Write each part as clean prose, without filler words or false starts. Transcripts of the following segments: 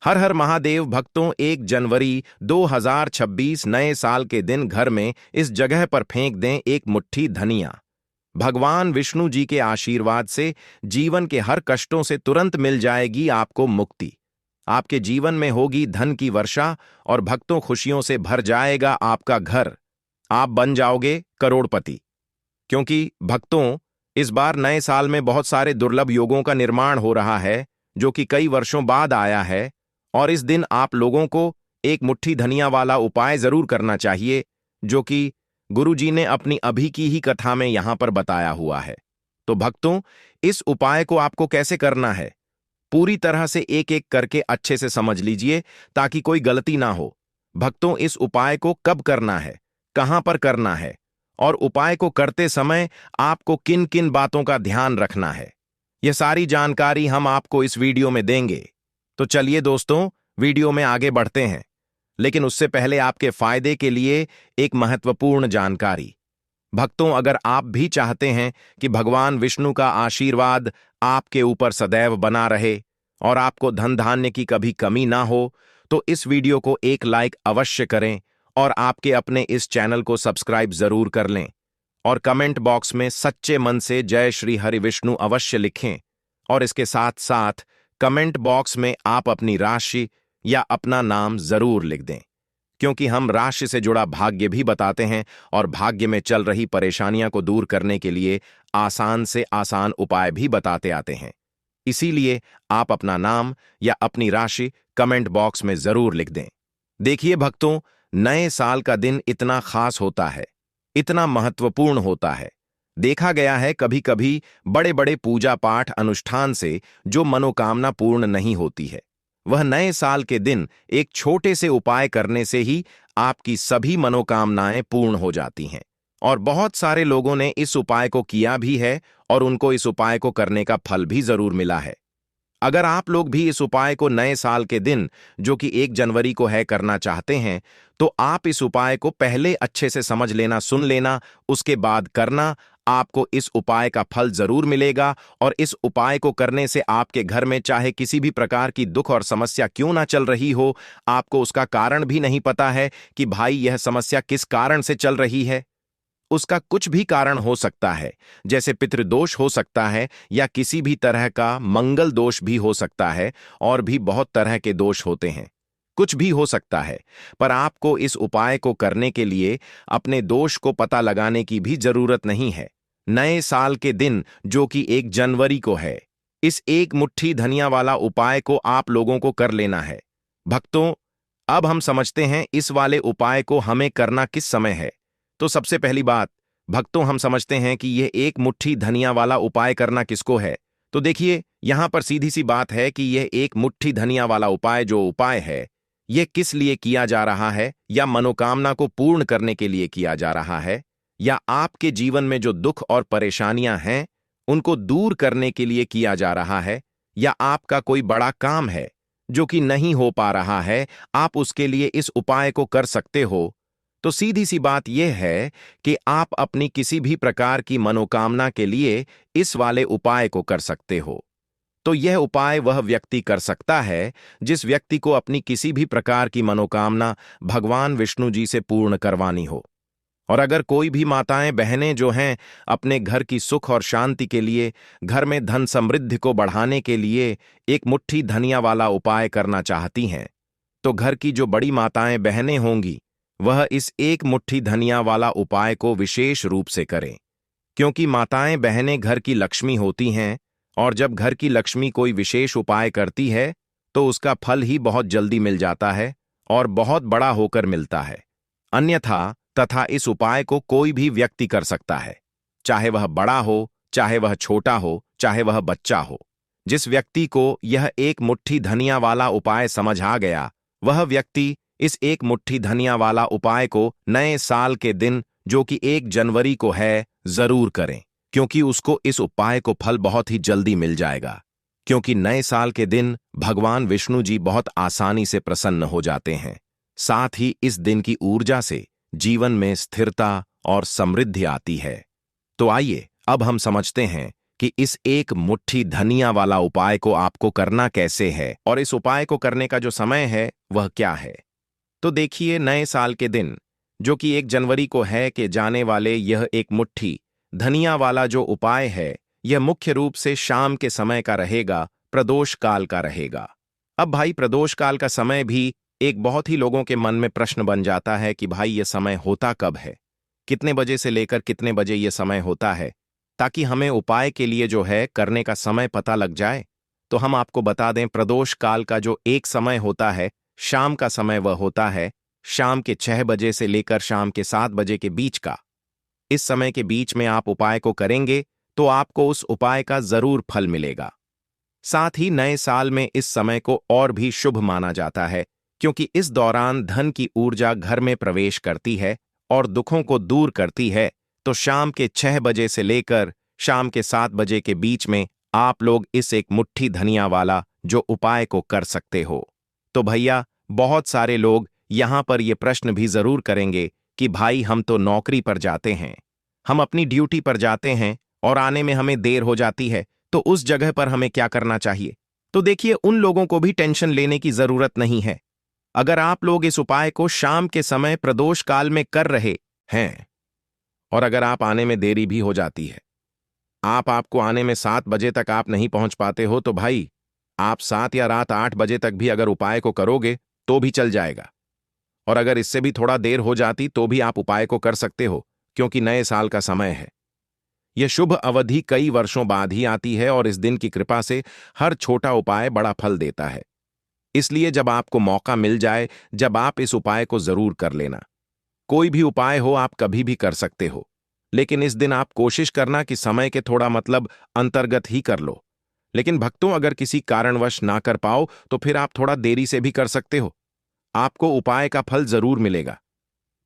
हर हर महादेव भक्तों, 1 जनवरी 2026 नए साल के दिन घर में इस जगह पर फेंक दें एक मुट्ठी धनिया। भगवान विष्णु जी के आशीर्वाद से जीवन के हर कष्टों से तुरंत मिल जाएगी आपको मुक्ति। आपके जीवन में होगी धन की वर्षा और भक्तों खुशियों से भर जाएगा आपका घर। आप बन जाओगे करोड़पति। क्योंकि भक्तों, इस बार नए साल में बहुत सारे दुर्लभ योगों का निर्माण हो रहा है जो कि कई वर्षों बाद आया है, और इस दिन आप लोगों को एक मुट्ठी धनिया वाला उपाय जरूर करना चाहिए जो कि गुरु जी ने अपनी अभी की ही कथा में यहां पर बताया हुआ है। तो भक्तों, इस उपाय को आपको कैसे करना है पूरी तरह से एक एक करके अच्छे से समझ लीजिए ताकि कोई गलती ना हो। भक्तों, इस उपाय को कब करना है, कहां पर करना है और उपाय को करते समय आपको किन किन बातों का ध्यान रखना है, यह सारी जानकारी हम आपको इस वीडियो में देंगे। तो चलिए दोस्तों, वीडियो में आगे बढ़ते हैं, लेकिन उससे पहले आपके फायदे के लिए एक महत्वपूर्ण जानकारी। भक्तों, अगर आप भी चाहते हैं कि भगवान विष्णु का आशीर्वाद आपके ऊपर सदैव बना रहे और आपको धन धान्य की कभी कमी ना हो, तो इस वीडियो को एक लाइक अवश्य करें और आपके अपने इस चैनल को सब्सक्राइब जरूर कर लें और कमेंट बॉक्स में सच्चे मन से जय श्री हरि विष्णु अवश्य लिखें। और इसके साथ साथ कमेंट बॉक्स में आप अपनी राशि या अपना नाम जरूर लिख दें, क्योंकि हम राशि से जुड़ा भाग्य भी बताते हैं और भाग्य में चल रही परेशानियां को दूर करने के लिए आसान से आसान उपाय भी बताते आते हैं। इसीलिए आप अपना नाम या अपनी राशि कमेंट बॉक्स में जरूर लिख दें। देखिए भक्तों, नए साल का दिन इतना खास होता है, इतना महत्वपूर्ण होता है। देखा गया है कभी कभी बड़े बड़े पूजा पाठ अनुष्ठान से जो मनोकामना पूर्ण नहीं होती है, वह नए साल के दिन एक छोटे से उपाय करने से ही आपकी सभी मनोकामनाएं पूर्ण हो जाती हैं। और बहुत सारे लोगों ने इस उपाय को किया भी है और उनको इस उपाय को करने का फल भी जरूर मिला है। अगर आप लोग भी इस उपाय को नए साल के दिन जो कि 1 जनवरी को है करना चाहते हैं, तो आप इस उपाय को पहले अच्छे से समझ लेना, सुन लेना, उसके बाद करना। आपको इस उपाय का फल जरूर मिलेगा और इस उपाय को करने से आपके घर में चाहे किसी भी प्रकार की दुख और समस्या क्यों ना चल रही हो, आपको उसका कारण भी नहीं पता है कि भाई यह समस्या किस कारण से चल रही है। उसका कुछ भी कारण हो सकता है, जैसे पितृदोष हो सकता है या किसी भी तरह का मंगल दोष भी हो सकता है, और भी बहुत तरह के दोष होते हैं, कुछ भी हो सकता है। पर आपको इस उपाय को करने के लिए अपने दोष को पता लगाने की भी जरूरत नहीं है। नए साल के दिन जो कि 1 जनवरी को है, इस एक मुट्ठी धनिया वाला उपाय को आप लोगों को कर लेना है। भक्तों, अब हम समझते हैं इस वाले उपाय को हमें करना किस समय है। तो सबसे पहली बात भक्तों, हम समझते हैं कि यह एक मुट्ठी धनिया वाला उपाय करना किसको है। तो देखिए, यहां पर सीधी सी बात है कि यह एक मुट्ठी धनिया वाला उपाय जो उपाय है, यह किस लिए किया जा रहा है, या मनोकामना को पूर्ण करने के लिए किया जा रहा है, या आपके जीवन में जो दुख और परेशानियां हैं उनको दूर करने के लिए किया जा रहा है, या आपका कोई बड़ा काम है जो कि नहीं हो पा रहा है, आप उसके लिए इस उपाय को कर सकते हो। तो सीधी सी बात यह है कि आप अपनी किसी भी प्रकार की मनोकामना के लिए इस वाले उपाय को कर सकते हो। तो यह उपाय वह व्यक्ति कर सकता है जिस व्यक्ति को अपनी किसी भी प्रकार की मनोकामना भगवान विष्णु जी से पूर्ण करवानी हो। और अगर कोई भी माताएं बहनें जो हैं अपने घर की सुख और शांति के लिए, घर में धन समृद्धि को बढ़ाने के लिए एक मुट्ठी धनिया वाला उपाय करना चाहती हैं, तो घर की जो बड़ी माताएं बहनें होंगी वह इस एक मुट्ठी धनिया वाला उपाय को विशेष रूप से करें। क्योंकि माताएं बहनें घर की लक्ष्मी होती हैं, और जब घर की लक्ष्मी कोई विशेष उपाय करती है तो उसका फल ही बहुत जल्दी मिल जाता है और बहुत बड़ा होकर मिलता है। अन्यथा तथा इस उपाय को कोई भी व्यक्ति कर सकता है, चाहे वह बड़ा हो, चाहे वह छोटा हो, चाहे वह बच्चा हो। जिस व्यक्ति को यह एक मुट्ठी धनिया वाला उपाय समझ आ गया, वह व्यक्ति इस एक मुट्ठी धनिया वाला उपाय को नए साल के दिन जो कि 1 जनवरी को है जरूर करें, क्योंकि उसको इस उपाय को फल बहुत ही जल्दी मिल जाएगा। क्योंकि नए साल के दिन भगवान विष्णु जी बहुत आसानी से प्रसन्न हो जाते हैं। साथ ही इस दिन की ऊर्जा से जीवन में स्थिरता और समृद्धि आती है। तो आइए अब हम समझते हैं कि इस एक मुट्ठी धनिया वाला उपाय को आपको करना कैसे है और इस उपाय को करने का जो समय है वह क्या है। तो देखिए, नए साल के दिन, जो कि 1 जनवरी को है कि जाने वाले यह एक मुट्ठी धनिया वाला जो उपाय है, यह मुख्य रूप से शाम के समय का रहेगा, प्रदोष काल का रहेगा। अब भाई, प्रदोष काल का समय भी एक बहुत ही लोगों के मन में प्रश्न बन जाता है कि भाई, यह समय होता कब है, कितने बजे से लेकर कितने बजे यह समय होता है, ताकि हमें उपाय के लिए जो है करने का समय पता लग जाए। तो हम आपको बता दें, प्रदोष काल का जो एक समय होता है, शाम का समय, वह होता है शाम के 6 बजे से लेकर शाम के 7 बजे के बीच का। इस समय के बीच में आप उपाय को करेंगे तो आपको उस उपाय का जरूर फल मिलेगा। साथ ही नए साल में इस समय को और भी शुभ माना जाता है, क्योंकि इस दौरान धन की ऊर्जा घर में प्रवेश करती है और दुखों को दूर करती है। तो शाम के 6 बजे से लेकर शाम के 7 बजे के बीच में आप लोग इस एक मुट्ठी धनिया वाला जो उपाय को कर सकते हो। तो भैया, बहुत सारे लोग यहां पर ये प्रश्न भी जरूर करेंगे कि भाई, हम तो नौकरी पर जाते हैं, हम अपनी ड्यूटी पर जाते हैं और आने में हमें देर हो जाती है, तो उस जगह पर हमें क्या करना चाहिए। तो देखिए, उन लोगों को भी टेंशन लेने की जरूरत नहीं है। अगर आप लोग इस उपाय को शाम के समय प्रदोष काल में कर रहे हैं और अगर आप आने में देरी भी हो जाती है, आपको आने में 7 बजे तक आप नहीं पहुंच पाते हो, तो भाई, आप 7 या रात 8 बजे तक भी अगर उपाय को करोगे तो भी चल जाएगा। और अगर इससे भी थोड़ा देर हो जाती तो भी आप उपाय को कर सकते हो, क्योंकि नए साल का समय है। यह शुभ अवधि कई वर्षों बाद ही आती है और इस दिन की कृपा से हर छोटा उपाय बड़ा फल देता है। इसलिए जब आपको मौका मिल जाए, जब आप इस उपाय को जरूर कर लेना। कोई भी उपाय हो, आप कभी भी कर सकते हो, लेकिन इस दिन आप कोशिश करना कि समय के थोड़ा अंतर्गत ही कर लो। लेकिन भक्तों, अगर किसी कारणवश ना कर पाओ तो फिर आप थोड़ा देरी से भी कर सकते हो, आपको उपाय का फल जरूर मिलेगा।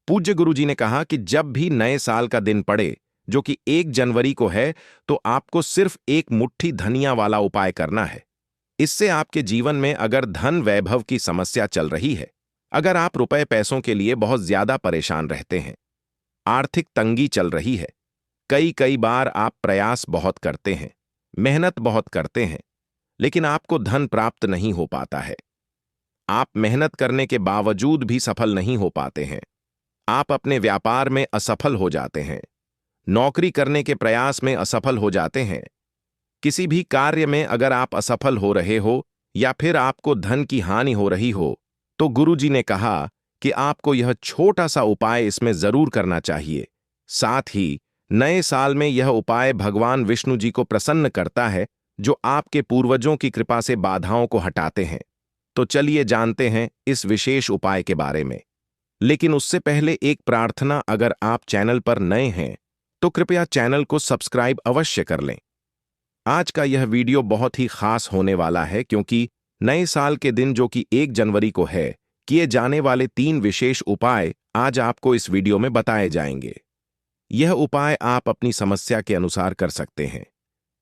पूज्य गुरु जी ने कहा कि जब भी नए साल का दिन पड़े, जो कि 1 जनवरी को है, तो आपको सिर्फ एक मुट्ठी धनिया वाला उपाय करना है। इससे आपके जीवन में अगर धन वैभव की समस्या चल रही है, अगर आप रुपए पैसों के लिए बहुत ज्यादा परेशान रहते हैं, आर्थिक तंगी चल रही है, कई कई बार आप प्रयास बहुत करते हैं, मेहनत बहुत करते हैं, लेकिन आपको धन प्राप्त नहीं हो पाता है, आप मेहनत करने के बावजूद भी सफल नहीं हो पाते हैं, आप अपने व्यापार में असफल हो जाते हैं, नौकरी करने के प्रयास में असफल हो जाते हैं, किसी भी कार्य में अगर आप असफल हो रहे हो या फिर आपको धन की हानि हो रही हो, तो गुरुजी ने कहा कि आपको यह छोटा सा उपाय इसमें जरूर करना चाहिए। साथ ही नए साल में यह उपाय भगवान विष्णु जी को प्रसन्न करता है, जो आपके पूर्वजों की कृपा से बाधाओं को हटाते हैं। तो चलिए जानते हैं इस विशेष उपाय के बारे में। लेकिन उससे पहले एक प्रार्थना, अगर आप चैनल पर नए हैं तो कृपया चैनल को सब्सक्राइब अवश्य कर लें। आज का यह वीडियो बहुत ही खास होने वाला है, क्योंकि नए साल के दिन, जो कि 1 जनवरी को है, किए जाने वाले 3 विशेष उपाय आज आपको इस वीडियो में बताए जाएंगे। यह उपाय आप अपनी समस्या के अनुसार कर सकते हैं।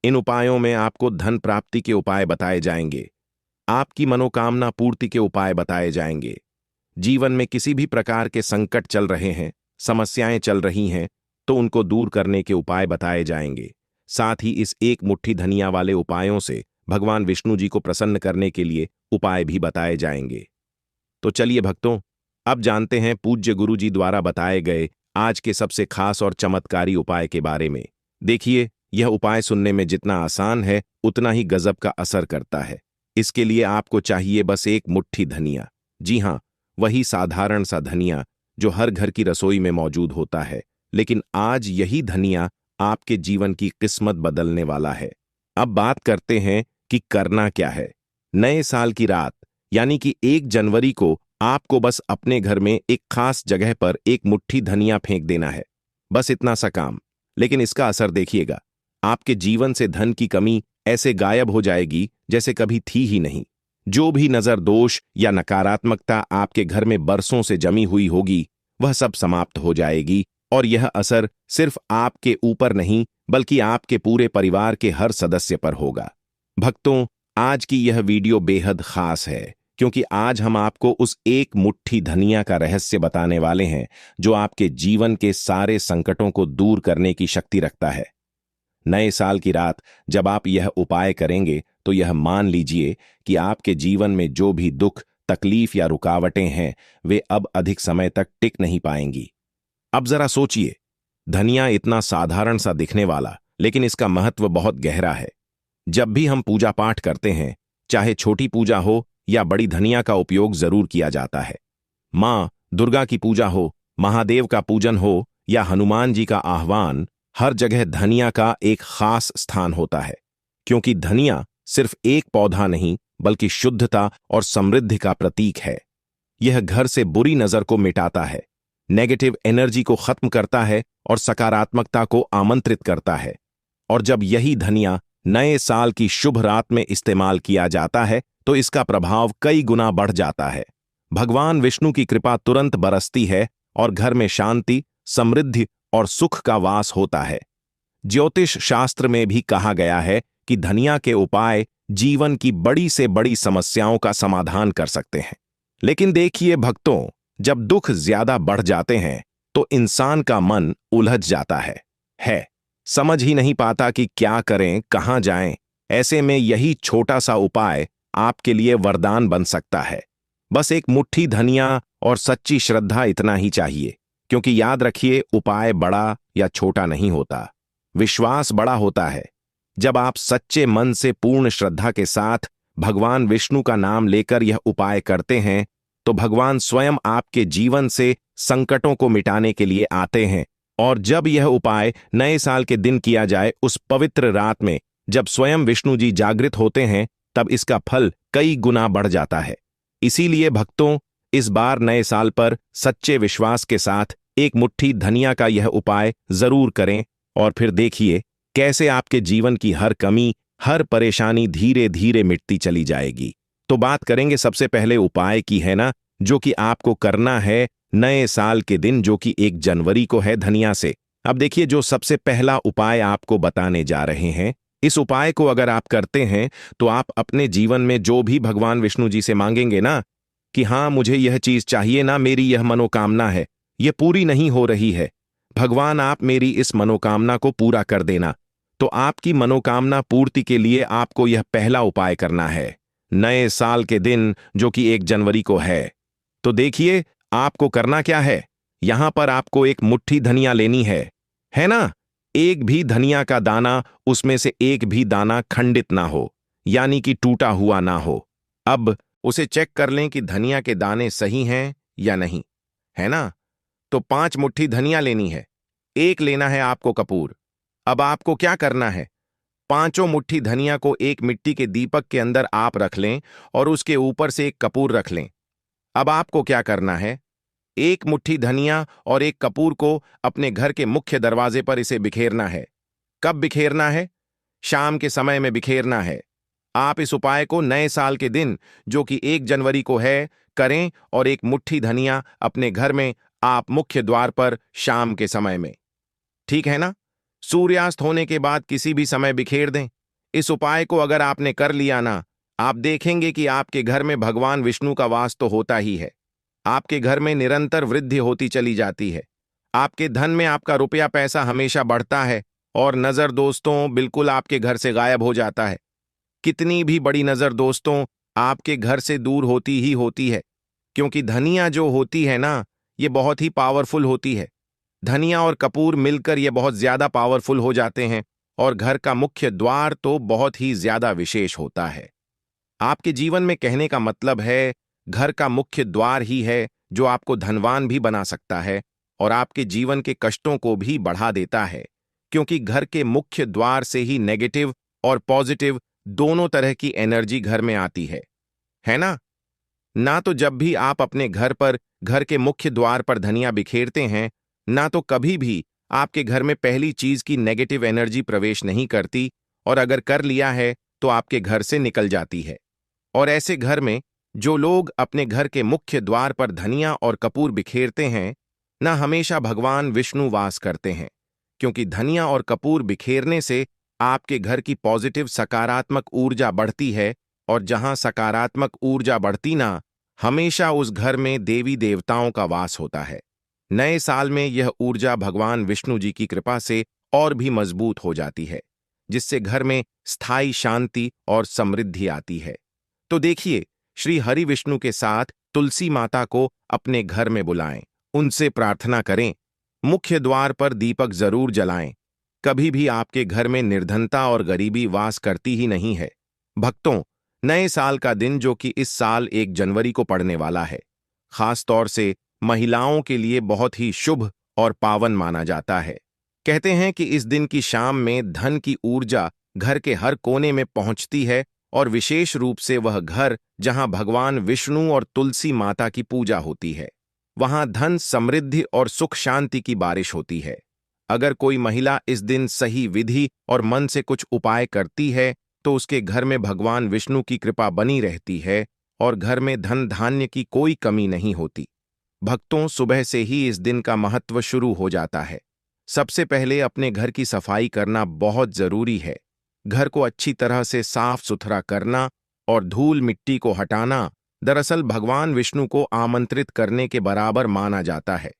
इन उपायों में आपको धन प्राप्ति के उपाय बताए जाएंगे, आपकी मनोकामना पूर्ति के उपाय बताए जाएंगे, जीवन में किसी भी प्रकार के संकट चल रहे हैं, समस्याएं चल रही हैं, तो उनको दूर करने के उपाय बताए जाएंगे। साथ ही इस एक मुट्ठी धनिया वाले उपायों से भगवान विष्णु जी को प्रसन्न करने के लिए उपाय भी बताए जाएंगे। तो चलिए भक्तों, अब जानते हैं पूज्य गुरु जी द्वारा बताए गए आज के सबसे खास और चमत्कारी उपाय के बारे में। देखिए, यह उपाय सुनने में जितना आसान है, उतना ही गजब का असर करता है। इसके लिए आपको चाहिए बस एक मुट्ठी धनिया। जी हाँ, वही साधारण सा धनिया जो हर घर की रसोई में मौजूद होता है, लेकिन आज यही धनिया आपके जीवन की किस्मत बदलने वाला है। अब बात करते हैं कि करना क्या है। नए साल की रात यानी कि 1 जनवरी को आपको बस अपने घर में एक खास जगह पर एक मुट्ठी धनिया फेंक देना है, बस इतना सा काम। लेकिन इसका असर देखिएगा, आपके जीवन से धन की कमी ऐसे गायब हो जाएगी जैसे कभी थी ही नहीं। जो भी नजर दोष या नकारात्मकता आपके घर में बरसों से जमी हुई होगी, वह सब समाप्त हो जाएगी और यह असर सिर्फ आपके ऊपर नहीं, बल्कि आपके पूरे परिवार के हर सदस्य पर होगा। भक्तों, आज की यह वीडियो बेहद खास है, क्योंकि आज हम आपको उस एक मुट्ठी धनिया का रहस्य बताने वाले हैं, जो आपके जीवन के सारे संकटों को दूर करने की शक्ति रखता है। नए साल की रात जब आप यह उपाय करेंगे तो यह मान लीजिए कि आपके जीवन में जो भी दुख, तकलीफ या रुकावटें हैं वे अब अधिक समय तक टिक नहीं पाएंगी। अब जरा सोचिए, धनिया इतना साधारण सा दिखने वाला, लेकिन इसका महत्व बहुत गहरा है। जब भी हम पूजा पाठ करते हैं, चाहे छोटी पूजा हो या बड़ी, धनिया का उपयोग जरूर किया जाता है। माँ दुर्गा की पूजा हो, महादेव का पूजन हो या हनुमान जी का आह्वान, हर जगह धनिया का एक खास स्थान होता है, क्योंकि धनिया सिर्फ एक पौधा नहीं बल्कि शुद्धता और समृद्धि का प्रतीक है। यह घर से बुरी नजर को मिटाता है, नेगेटिव एनर्जी को खत्म करता है और सकारात्मकता को आमंत्रित करता है। और जब यही धनिया नए साल की शुभ रात में इस्तेमाल किया जाता है तो इसका प्रभाव कई गुना बढ़ जाता है। भगवान विष्णु की कृपा तुरंत बरसती है और घर में शांति, समृद्धि और सुख का वास होता है। ज्योतिष शास्त्र में भी कहा गया है कि धनिया के उपाय जीवन की बड़ी से बड़ी समस्याओं का समाधान कर सकते हैं। लेकिन देखिए भक्तों, जब दुख ज्यादा बढ़ जाते हैं तो इंसान का मन उलझ जाता है, समझ ही नहीं पाता कि क्या करें, कहां जाएं। ऐसे में यही छोटा सा उपाय आपके लिए वरदान बन सकता है। बस एक मुट्ठी धनिया और सच्ची श्रद्धा, इतना ही चाहिए। क्योंकि याद रखिए, उपाय बड़ा या छोटा नहीं होता, विश्वास बड़ा होता है। जब आप सच्चे मन से पूर्ण श्रद्धा के साथ भगवान विष्णु का नाम लेकर यह उपाय करते हैं तो भगवान स्वयं आपके जीवन से संकटों को मिटाने के लिए आते हैं। और जब यह उपाय नए साल के दिन किया जाए, उस पवित्र रात में जब स्वयं विष्णु जी जागृत होते हैं, तब इसका फल कई गुना बढ़ जाता है। इसीलिए भक्तों, इस बार नए साल पर सच्चे विश्वास के साथ एक मुट्ठी धनिया का यह उपाय जरूर करें और फिर देखिए कैसे आपके जीवन की हर कमी, हर परेशानी धीरे धीरे मिटती चली जाएगी। तो बात करेंगे सबसे पहले उपाय की, है ना, जो कि आपको करना है नए साल के दिन, जो कि 1 जनवरी को है, धनिया से। अब देखिए, जो सबसे पहला उपाय आपको बताने जा रहे हैं, इस उपाय को अगर आप करते हैं तो आप अपने जीवन में जो भी भगवान विष्णु जी से मांगेंगे ना कि हाँ मुझे यह चीज चाहिए ना, मेरी यह मनोकामना है, यह पूरी नहीं हो रही है, भगवान आप मेरी इस मनोकामना को पूरा कर देना। तो आपकी मनोकामना पूर्ति के लिए आपको यह पहला उपाय करना है नए साल के दिन, जो कि 1 जनवरी को है। तो देखिए आपको करना क्या है। यहां पर आपको एक मुट्ठी धनिया लेनी है ना। एक भी धनिया का दाना, उसमें से एक भी दाना खंडित ना हो, यानी कि टूटा हुआ ना हो। अब उसे चेक कर लें कि धनिया के दाने सही हैं या नहीं, है ना। तो 5 मुट्ठी धनिया लेनी है, एक लेना है आपको कपूर। अब आपको क्या करना है, पांचों मुट्ठी धनिया को एक मिट्टी के दीपक के अंदर आप रख लें और उसके ऊपर से एक कपूर रख लें। अब आपको क्या करना है, एक मुट्ठी धनिया और एक कपूर को अपने घर के मुख्य दरवाजे पर इसे बिखेरना है। कब बिखेरना है? शाम के समय में बिखेरना है। आप इस उपाय को नए साल के दिन, जो कि 1 जनवरी को है, करें और एक मुट्ठी धनिया अपने घर में आप मुख्य द्वार पर शाम के समय में, ठीक है ना, सूर्यास्त होने के बाद किसी भी समय बिखेर दें। इस उपाय को अगर आपने कर लिया ना, आप देखेंगे कि आपके घर में भगवान विष्णु का वास तो होता ही है, आपके घर में निरंतर वृद्धि होती चली जाती है, आपके धन में आपका रुपया पैसा हमेशा बढ़ता है और नजर दोस्तों बिल्कुल आपके घर से गायब हो जाता है। कितनी भी बड़ी नजर दोस्तों आपके घर से दूर होती ही होती है, क्योंकि धनिया जो होती है ना, ये बहुत ही पावरफुल होती है। धनिया और कपूर मिलकर ये बहुत ज्यादा पावरफुल हो जाते हैं और घर का मुख्य द्वार तो बहुत ही ज्यादा विशेष होता है। आपके जीवन में, कहने का मतलब है, घर का मुख्य द्वार ही है जो आपको धनवान भी बना सकता है और आपके जीवन के कष्टों को भी बढ़ा देता है, क्योंकि घर के मुख्य द्वार से ही नेगेटिव और पॉजिटिव दोनों तरह की एनर्जी घर में आती है ना। तो जब भी आप अपने घर पर, घर के मुख्य द्वार पर धनिया बिखेरते हैं ना, तो कभी भी आपके घर में पहली चीज की नेगेटिव एनर्जी प्रवेश नहीं करती, और अगर कर लिया है तो आपके घर से निकल जाती है। और ऐसे घर में जो लोग अपने घर के मुख्य द्वार पर धनिया और कपूर बिखेरते हैं ना, हमेशा भगवान विष्णु वास करते हैं, क्योंकि धनिया और कपूर बिखेरने से आपके घर की पॉजिटिव सकारात्मक ऊर्जा बढ़ती है, और जहां सकारात्मक ऊर्जा बढ़ती ना, हमेशा उस घर में देवी देवताओं का वास होता है। नए साल में यह ऊर्जा भगवान विष्णु जी की कृपा से और भी मजबूत हो जाती है। जिससे घर में स्थायी शांति और समृद्धि आती है। तो देखिए, श्री हरि विष्णु के साथ तुलसी माता को अपने घर में बुलाएं, उनसे प्रार्थना करें, मुख्य द्वार पर दीपक जरूर जलाएं। कभी भी आपके घर में निर्धनता और गरीबी वास करती ही नहीं है। भक्तों, नए साल का दिन जो कि इस साल 1 जनवरी को पड़ने वाला है, खास तौर से महिलाओं के लिए बहुत ही शुभ और पावन माना जाता है। कहते हैं कि इस दिन की शाम में धन की ऊर्जा घर के हर कोने में पहुंचती है और विशेष रूप से वह घर जहां भगवान विष्णु और तुलसी माता की पूजा होती है, वहां धन, समृद्धि और सुख शांति की बारिश होती है। अगर कोई महिला इस दिन सही विधि और मन से कुछ उपाय करती है तो उसके घर में भगवान विष्णु की कृपा बनी रहती है और घर में धन धान्य की कोई कमी नहीं होती। भक्तों, सुबह से ही इस दिन का महत्व शुरू हो जाता है। सबसे पहले अपने घर की सफाई करना बहुत जरूरी है। घर को अच्छी तरह से साफ सुथरा करना और धूल मिट्टी को हटाना दरअसल भगवान विष्णु को आमंत्रित करने के बराबर माना जाता है।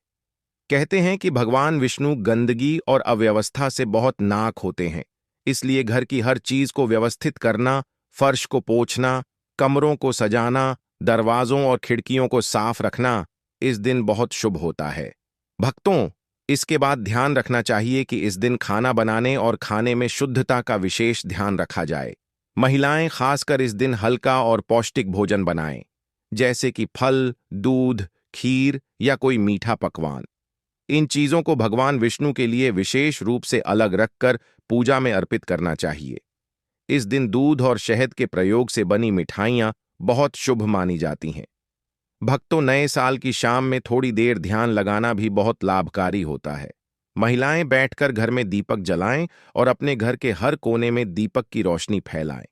कहते हैं कि भगवान विष्णु गंदगी और अव्यवस्था से बहुत नाक होते हैं, इसलिए घर की हर चीज को व्यवस्थित करना, फर्श को पोंछना, कमरों को सजाना, दरवाजों और खिड़कियों को साफ रखना इस दिन बहुत शुभ होता है। भक्तों, इसके बाद ध्यान रखना चाहिए कि इस दिन खाना बनाने और खाने में शुद्धता का विशेष ध्यान रखा जाए। महिलाएं खासकर इस दिन हल्का और पौष्टिक भोजन बनाएं, जैसे कि फल, दूध, खीर या कोई मीठा पकवान। इन चीजों को भगवान विष्णु के लिए विशेष रूप से अलग रखकर पूजा में अर्पित करना चाहिए। इस दिन दूध और शहद के प्रयोग से बनी मिठाइयां बहुत शुभ मानी जाती हैं। भक्तों, नए साल की शाम में थोड़ी देर ध्यान लगाना भी बहुत लाभकारी होता है। महिलाएं बैठकर घर में दीपक जलाएं और अपने घर के हर कोने में दीपक की रोशनी फैलाएं।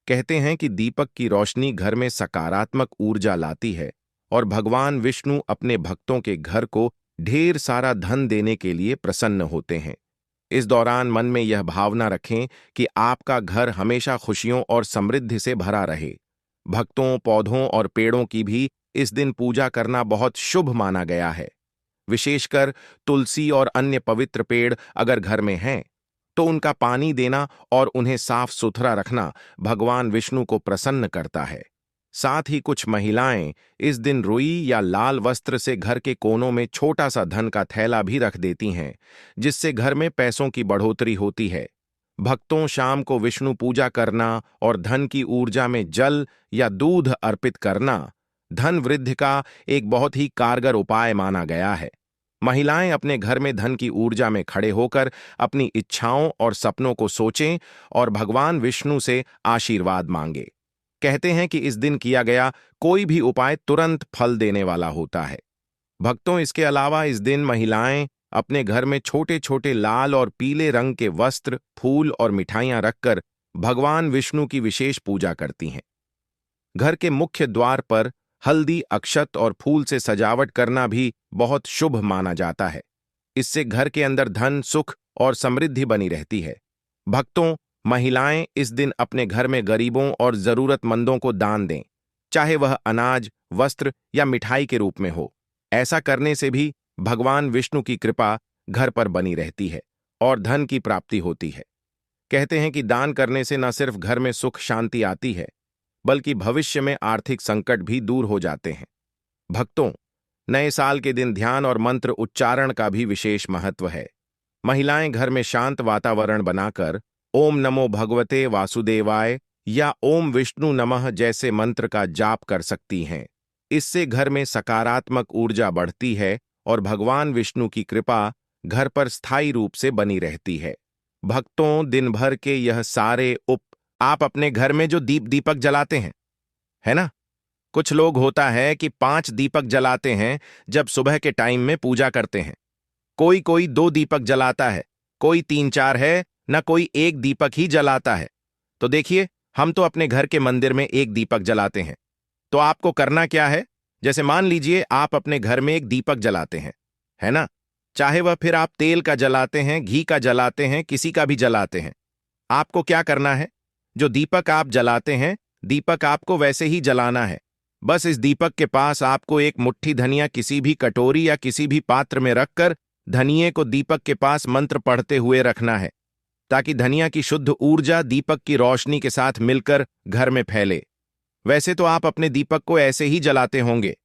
कहते हैं कि दीपक की रोशनी घर में सकारात्मक ऊर्जा लाती है और भगवान विष्णु अपने भक्तों के घर को ढेर सारा धन देने के लिए प्रसन्न होते हैं। इस दौरान मन में यह भावना रखें कि आपका घर हमेशा खुशियों और समृद्धि से भरा रहे। भक्तों, पौधों और पेड़ों की भी इस दिन पूजा करना बहुत शुभ माना गया है। विशेषकर तुलसी और अन्य पवित्र पेड़ अगर घर में हैं, तो उनका पानी देना और उन्हें साफ सुथरा रखना भगवान विष्णु को प्रसन्न करता है। साथ ही कुछ महिलाएं इस दिन रुई या लाल वस्त्र से घर के कोनों में छोटा सा धन का थैला भी रख देती हैं, जिससे घर में पैसों की बढ़ोतरी होती है। भक्तों, शाम को विष्णु पूजा करना और धन की ऊर्जा में जल या दूध अर्पित करना धन वृद्धि का एक बहुत ही कारगर उपाय माना गया है। महिलाएं अपने घर में धन की ऊर्जा में खड़े होकर अपनी इच्छाओं और सपनों को सोचें और भगवान विष्णु से आशीर्वाद मांगे। कहते हैं कि इस दिन किया गया कोई भी उपाय तुरंत फल देने वाला होता है। भक्तों, इसके अलावा इस दिन महिलाएं अपने घर में छोटे छोटे लाल और पीले रंग के वस्त्र, फूल और मिठाइयां रखकर भगवान विष्णु की विशेष पूजा करती हैं। घर के मुख्य द्वार पर हल्दी, अक्षत और फूल से सजावट करना भी बहुत शुभ माना जाता है। इससे घर के अंदर धन, सुख और समृद्धि बनी रहती है। भक्तों, महिलाएं इस दिन अपने घर में गरीबों और जरूरतमंदों को दान दें, चाहे वह अनाज, वस्त्र या मिठाई के रूप में हो। ऐसा करने से भी भगवान विष्णु की कृपा घर पर बनी रहती है और धन की प्राप्ति होती है। कहते हैं कि दान करने से न सिर्फ घर में सुख शांति आती है, बल्कि भविष्य में आर्थिक संकट भी दूर हो जाते हैं। भक्तों, नए साल के दिन ध्यान और मंत्र उच्चारण का भी विशेष महत्व है। महिलाएं घर में शांत वातावरण बनाकर ओम नमो भगवते वासुदेवाय या ओम विष्णु नमः जैसे मंत्र का जाप कर सकती हैं। इससे घर में सकारात्मक ऊर्जा बढ़ती है और भगवान विष्णु की कृपा घर पर स्थायी रूप से बनी रहती है। भक्तों, दिन भर के यह सारे आप अपने घर में जो दीपक जलाते हैं, है ना? कुछ लोग होता है कि 5 दीपक जलाते हैं जब सुबह के टाइम में पूजा करते हैं। कोई 2 दीपक जलाता है, कोई 3-4 है, न कोई 1 दीपक ही जलाता है। तो देखिए, हम तो अपने घर के मंदिर में 1 दीपक जलाते हैं। तो आपको करना क्या है? जैसे मान लीजिए आप अपने घर में 1 दीपक जलाते हैं, है ना? चाहे वह फिर आप तेल का जलाते हैं, घी का जलाते हैं, किसी का भी जलाते हैं। आपको क्या करना है? जो दीपक आप जलाते हैं, दीपक आपको वैसे ही जलाना है। बस इस दीपक के पास आपको एक मुट्ठी धनिया किसी भी कटोरी या किसी भी पात्र में रखकर धनिये को दीपक के पास मंत्र पढ़ते हुए रखना है। ताकि धनिया की शुद्ध ऊर्जा दीपक की रोशनी के साथ मिलकर घर में फैले। वैसे तो आप अपने दीपक को ऐसे ही जलाते होंगे,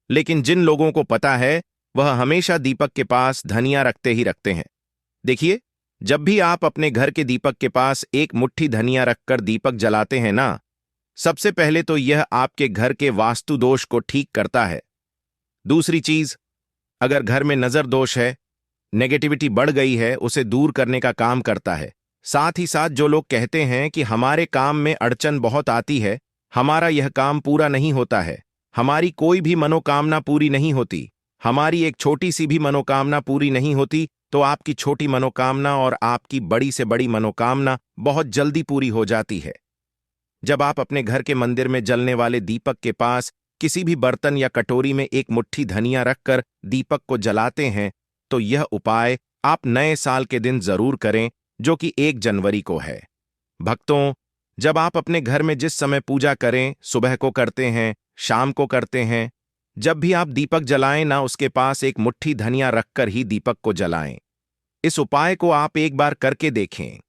लेकिन जिन लोगों को पता है वह हमेशा दीपक के पास धनिया रखते ही रखते हैं। देखिए, जब भी आप अपने घर के दीपक के पास एक मुट्ठी धनिया रखकर दीपक जलाते हैं ना, सबसे पहले तो यह आपके घर के वास्तु दोष को ठीक करता है। दूसरी चीज, अगर घर में नजर दोष है, नेगेटिविटी बढ़ गई है, उसे दूर करने का काम करता है। साथ ही साथ जो लोग कहते हैं कि हमारे काम में अड़चन बहुत आती है, हमारा यह काम पूरा नहीं होता है, हमारी कोई भी मनोकामना पूरी नहीं होती, हमारी एक छोटी सी भी मनोकामना पूरी नहीं होती, तो आपकी छोटी मनोकामना और आपकी बड़ी से बड़ी मनोकामना बहुत जल्दी पूरी हो जाती है। जब आप अपने घर के मंदिर में जलने वाले दीपक के पास किसी भी बर्तन या कटोरी में एक मुट्ठी धनिया रखकर दीपक को जलाते हैं, तो यह उपाय आप नए साल के दिन जरूर करें, जो कि 1 जनवरी को है। भक्तों, जब आप अपने घर में जिस समय पूजा करें, सुबह को करते हैं, शाम को करते हैं, जब भी आप दीपक जलाएं ना, उसके पास एक मुट्ठी धनिया रखकर ही दीपक को जलाएं। इस उपाय को आप एक बार करके देखें।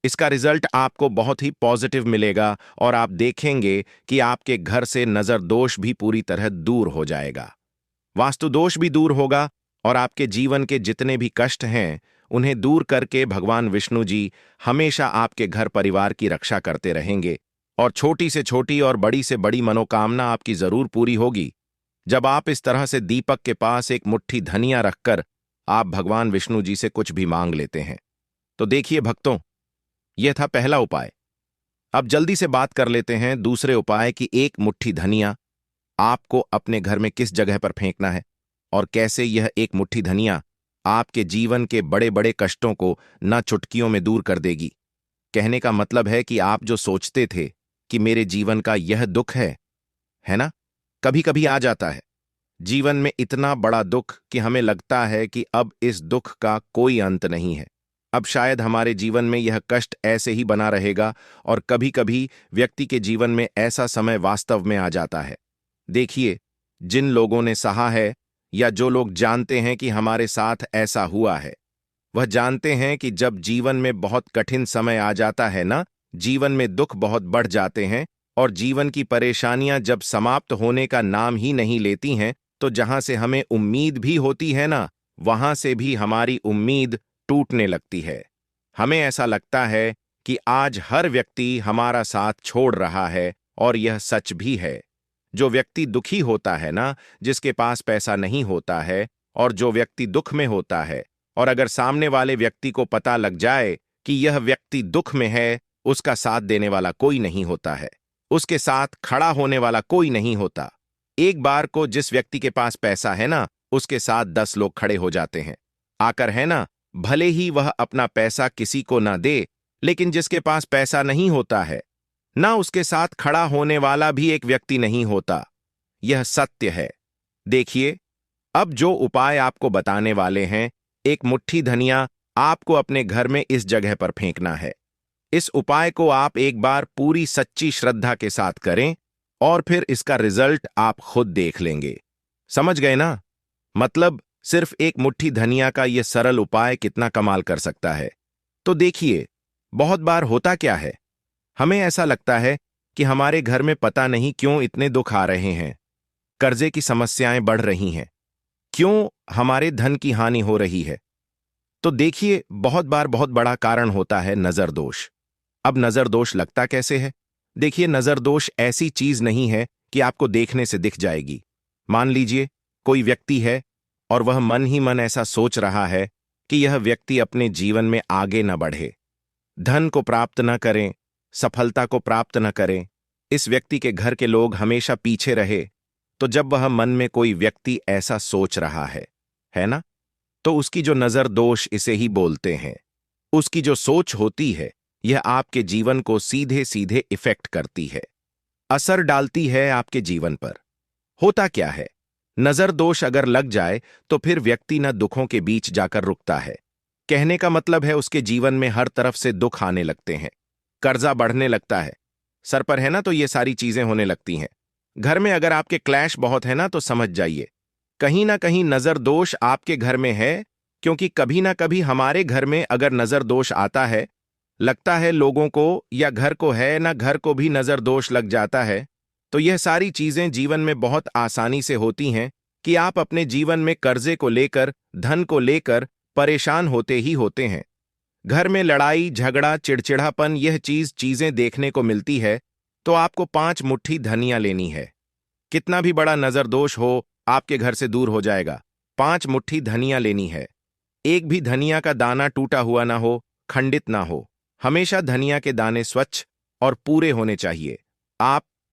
इसका रिजल्ट आपको बहुत ही पॉजिटिव मिलेगा और आप देखेंगे कि आपके घर से नजर दोष भी पूरी तरह दूर हो जाएगा, वास्तु दोष भी दूर होगा और आपके जीवन के जितने भी कष्ट हैं उन्हें दूर करके भगवान विष्णु जी हमेशा आपके घर परिवार की रक्षा करते रहेंगे और छोटी से छोटी और बड़ी से बड़ी मनोकामना आपकी जरूर पूरी होगी। जब आप इस तरह से दीपक के पास एक मुट्ठी धनिया रखकर आप भगवान विष्णु जी से कुछ भी मांग लेते हैं। तो देखिए भक्तों, यह था पहला उपाय। अब जल्दी से बात कर लेते हैं दूसरे उपाय की। एक मुट्ठी धनिया आपको अपने घर में किस जगह पर फेंकना है और कैसे यह एक मुट्ठी धनिया आपके जीवन के बड़े बड़े कष्टों को न चुटकियों में दूर कर देगी। कहने का मतलब है कि आप जो सोचते थे कि मेरे जीवन का यह दुख है ना, कभी कभी आ जाता है जीवन में इतना बड़ा दुख कि हमें लगता है कि अब इस दुख का कोई अंत नहीं है, अब शायद हमारे जीवन में यह कष्ट ऐसे ही बना रहेगा। और कभी कभी व्यक्ति के जीवन में ऐसा समय वास्तव में आ जाता है। देखिए, जिन लोगों ने सहा है या जो लोग जानते हैं कि हमारे साथ ऐसा हुआ है, वह जानते हैं कि जब जीवन में बहुत कठिन समय आ जाता है ना, जीवन में दुख बहुत बढ़ जाते हैं और जीवन की परेशानियां जब समाप्त होने का नाम ही नहीं लेती हैं, तो जहां से हमें उम्मीद भी होती है ना, वहां से भी हमारी उम्मीद टूटने लगती है। हमें ऐसा लगता है कि आज हर व्यक्ति हमारा साथ छोड़ रहा है और यह सच भी है। जो व्यक्ति दुखी होता है ना, जिसके पास पैसा नहीं होता है और जो व्यक्ति दुख में होता है, और अगर सामने वाले व्यक्ति को पता लग जाए कि यह व्यक्ति दुख में है, उसका साथ देने वाला कोई नहीं होता है, उसके साथ खड़ा होने वाला कोई नहीं होता। एक बार को जिस व्यक्ति के पास पैसा है ना, उसके साथ 10 लोग खड़े हो जाते हैं आकर, है ना, भले ही वह अपना पैसा किसी को ना दे, लेकिन जिसके पास पैसा नहीं होता है ना, उसके साथ खड़ा होने वाला भी एक व्यक्ति नहीं होता। यह सत्य है। देखिए, अब जो उपाय आपको बताने वाले हैं, एक मुट्ठी धनिया आपको अपने घर में इस जगह पर फेंकना है। इस उपाय को आप एक बार पूरी सच्ची श्रद्धा के साथ करें और फिर इसका रिजल्ट आप खुद देख लेंगे। समझ गए ना? मतलब सिर्फ एक मुट्ठी धनिया का यह सरल उपाय कितना कमाल कर सकता है। तो देखिए, बहुत बार होता क्या है, हमें ऐसा लगता है कि हमारे घर में पता नहीं क्यों इतने दुख आ रहे हैं, कर्जे की समस्याएं बढ़ रही हैं, क्यों हमारे धन की हानि हो रही है। तो देखिए, बहुत बार बहुत बड़ा कारण होता है नजर दोष। अब नजर दोष लगता कैसे है? देखिए, नजर दोष ऐसी चीज नहीं है कि आपको देखने से दिख जाएगी। मान लीजिए कोई व्यक्ति है और वह मन ही मन ऐसा सोच रहा है कि यह व्यक्ति अपने जीवन में आगे न बढ़े, धन को प्राप्त न करें, सफलता को प्राप्त न करें, इस व्यक्ति के घर के लोग हमेशा पीछे रहे। तो जब वह मन में कोई व्यक्ति ऐसा सोच रहा है ना, तो उसकी जो नजर दोष इसे ही बोलते हैं, उसकी जो सोच होती है, यह आपके जीवन को सीधे सीधे इफेक्ट करती है, असर डालती है आपके जीवन पर। होता क्या है, नजर दोष अगर लग जाए तो फिर व्यक्ति न दुखों के बीच जाकर रुकता है। कहने का मतलब है उसके जीवन में हर तरफ से दुख आने लगते हैं, कर्जा बढ़ने लगता है, सर पर है ना, तो ये सारी चीजें होने लगती हैं। घर में अगर आपके क्लैश बहुत है ना, तो समझ जाइए कहीं ना कहीं नजर दोष आपके घर में है, क्योंकि कभी ना कभी हमारे घर में अगर नजर दोष आता है लगता है लोगों को या घर को है ना, घर को भी नजर दोष लग जाता है। तो यह सारी चीजें जीवन में बहुत आसानी से होती हैं कि आप अपने जीवन में कर्जे को लेकर, धन को लेकर परेशान होते ही होते हैं। घर में लड़ाई झगड़ा चिड़चिड़ापन यह चीजें देखने को मिलती है। तो आपको 5 मुट्ठी धनिया लेनी है। कितना भी बड़ा नजर दोष हो आपके घर से दूर हो जाएगा। 5 मुट्ठी धनिया लेनी है। एक भी धनिया का दाना टूटा हुआ ना हो, खंडित ना हो। हमेशा धनिया के दाने स्वच्छ और पूरे होने चाहिए। आप